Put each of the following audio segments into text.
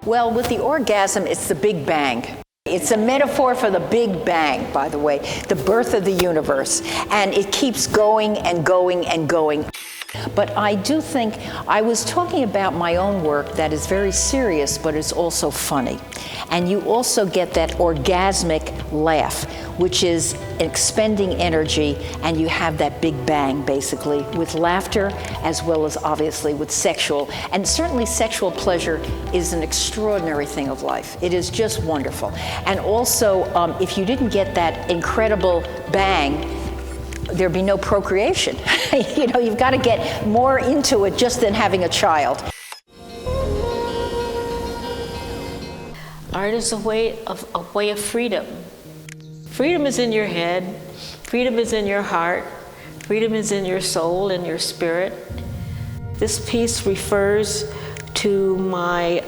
Well, with the orgasm, it's the Big Bang. It's a metaphor for the Big Bang, by the way, the birth of the universe. And it keeps going and going and going. But I do think, I was talking about my own work that is very serious, but it's also funny. And you also get that orgasmic laugh, which is expending energy, and you have that big bang, basically, with laughter, as well as obviously with sexual. And certainly sexual pleasure is an extraordinary thing of life. It is just wonderful. And also, if you didn't get that incredible bang, there'd be no procreation. You know, you've got to get more into it just than having a child. Art is a way of freedom. Freedom is in your head, freedom is in your heart, freedom is in your soul and your spirit. This piece refers to my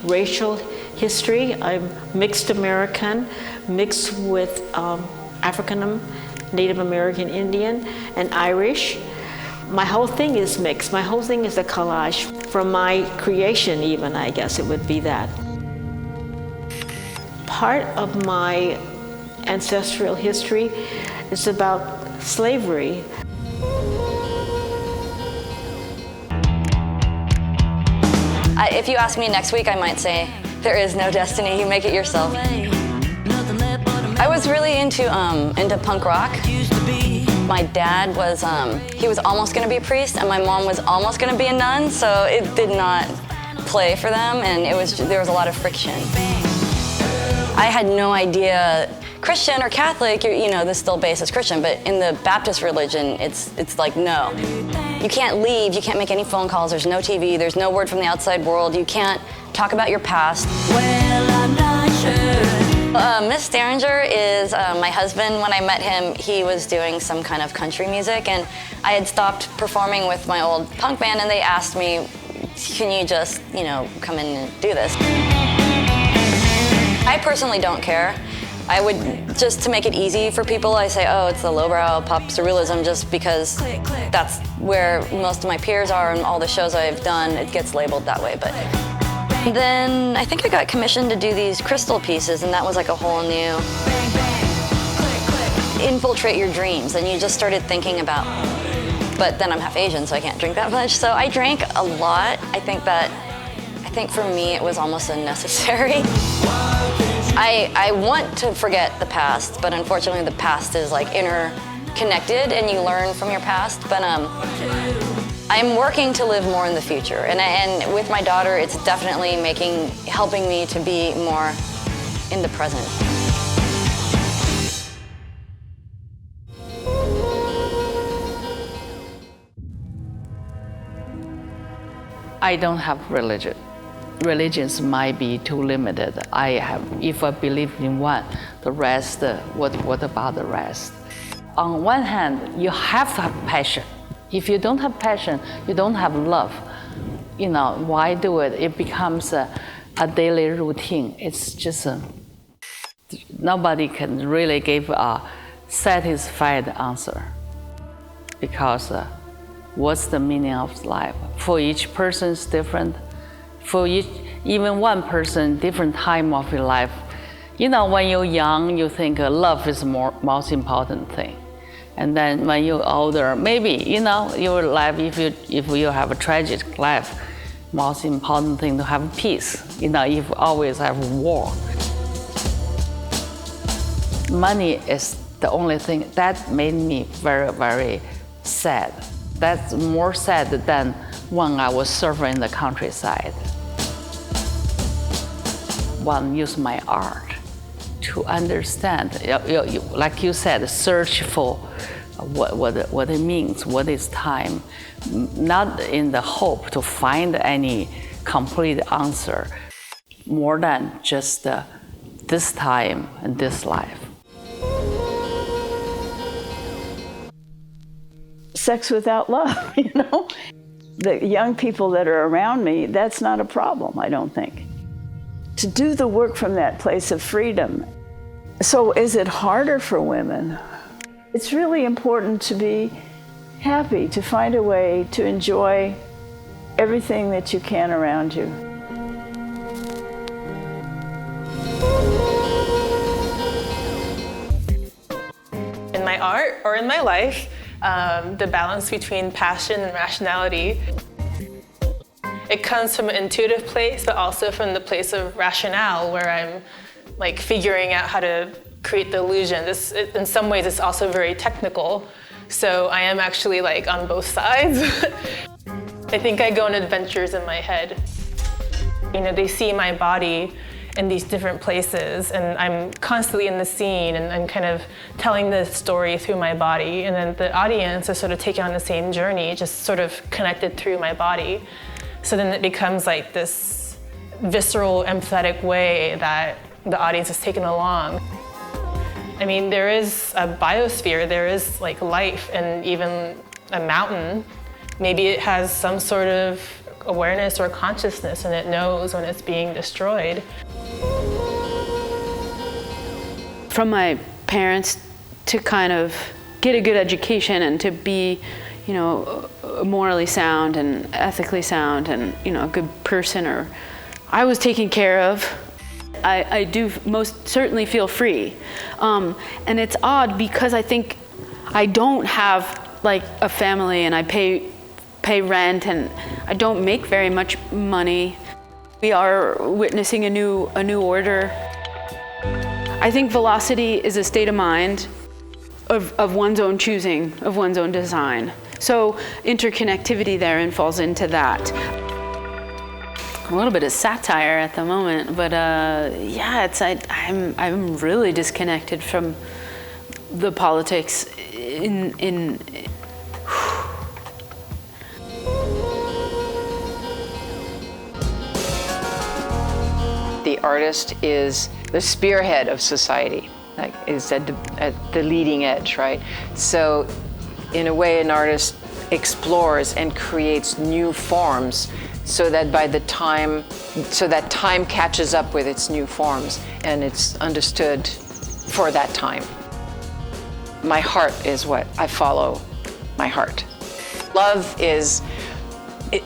racial history. I'm mixed American, mixed with African, Native American, Indian, and Irish. My whole thing is mixed. My whole thing is a collage from my creation even, I guess it would be that. Part of my ancestral history is about slavery. If you ask me next week, I might say, there is no destiny, you make it yourself. I was really into punk rock. My dad was, he was almost gonna be a priest, and my mom was almost gonna be a nun, so it did not play for them, and there was a lot of friction. I had no idea, Christian or Catholic, you know, this still based as Christian, but in the Baptist religion, it's like, no. You can't leave, you can't make any phone calls, there's no TV, there's no word from the outside world, you can't talk about your past. Well, I'm not sure. Miss Derringer is my husband. When I met him, he was doing some kind of country music, and I had stopped performing with my old punk band, and they asked me, can you just, you know, come in and do this? I personally don't care. I would, just to make it easy for people, I say, oh, it's the lowbrow pop surrealism, just because that's where most of my peers are, and all the shows I've done, it gets labeled that way. But then I think I got commissioned to do these crystal pieces, and that was like a whole new infiltrate your dreams, and you just started thinking about, but then I'm half Asian, so I can't drink that much. So I drank a lot. I think for me it was almost unnecessary. I want to forget the past, but unfortunately the past is like interconnected and you learn from your past. But I'm working to live more in the future. And with my daughter, it's definitely helping me to be more in the present. I don't have religion. Religions might be too limited. If I believe in one, the rest, what about the rest? On one hand, you have to have passion. If you don't have passion, you don't have love. You know, why do it? It becomes a daily routine. It's just, nobody can really give a satisfied answer. Because what's the meaning of life? For each person is different. For even one person, different time of your life. You know, when you're young, you think love is the most important thing. And then when you're older, maybe, you know, your life, if you have a tragic life, most important thing to have peace. You know, if you always have war. Money is the only thing that made me very, very sad. That's more sad than when I was surfing in the countryside. One use my art to understand, like you said, search for what it means, what is time, not in the hope to find any complete answer, more than just this time and this life. sex without love, you know? The young people that are around me, that's not a problem, I don't think. To do the work from that place of freedom. So is it harder for women? It's really important to be happy, to find a way to enjoy everything that you can around you. In my art or in my life, the balance between passion and rationality, it comes from an intuitive place, but also from the place of rationale, where I'm like figuring out how to create the illusion. In some ways, it's also very technical. So I am actually like on both sides. I think I go on adventures in my head. You know, they see my body in these different places, and I'm constantly in the scene, and I'm kind of telling the story through my body, and then the audience is sort of taking on the same journey, just sort of connected through my body. So then it becomes like this visceral, empathetic way that the audience is taken along. I mean, there is a biosphere, there is like life, and even a mountain. Maybe it has some sort of awareness or consciousness, and it knows when it's being destroyed. From my parents to kind of get a good education and to be, you know, morally sound and ethically sound and, you know, a good person, or I was taken care of. I do most certainly feel free. And it's odd because I think I don't have like a family, and I pay rent, and I don't make very much money. We are witnessing a new order. I think velocity is a state of mind of one's own choosing, of one's own design. So interconnectivity therein falls into that. A little bit of satire at the moment, but yeah, I'm really disconnected from the politics in The artist is the spearhead of society, like is at the leading edge, right? So in a way, an artist explores and creates new forms so that time catches up with its new forms and it's understood for that time. My heart is what I follow, my heart. Love is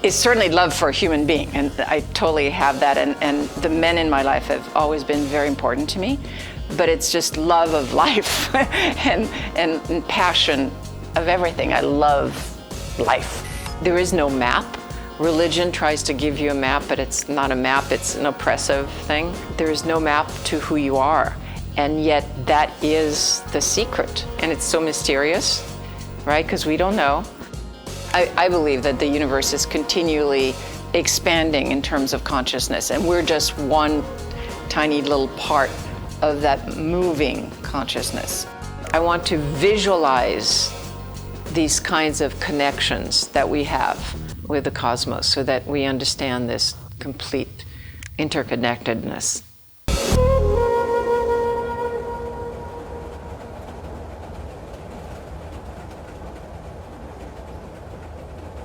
certainly love for a human being, and I totally have that, and the men in my life have always been very important to me, but it's just love of life and passion of everything. I love life. There is no map. Religion tries to give you a map, but it's not a map, it's an oppressive thing. There is no map to who you are, and yet that is the secret, and it's so mysterious, right? Because we don't know. I believe that the universe is continually expanding in terms of consciousness, and we're just one tiny little part of that moving consciousness. I want to visualize these kinds of connections that we have with the cosmos so that we understand this complete interconnectedness.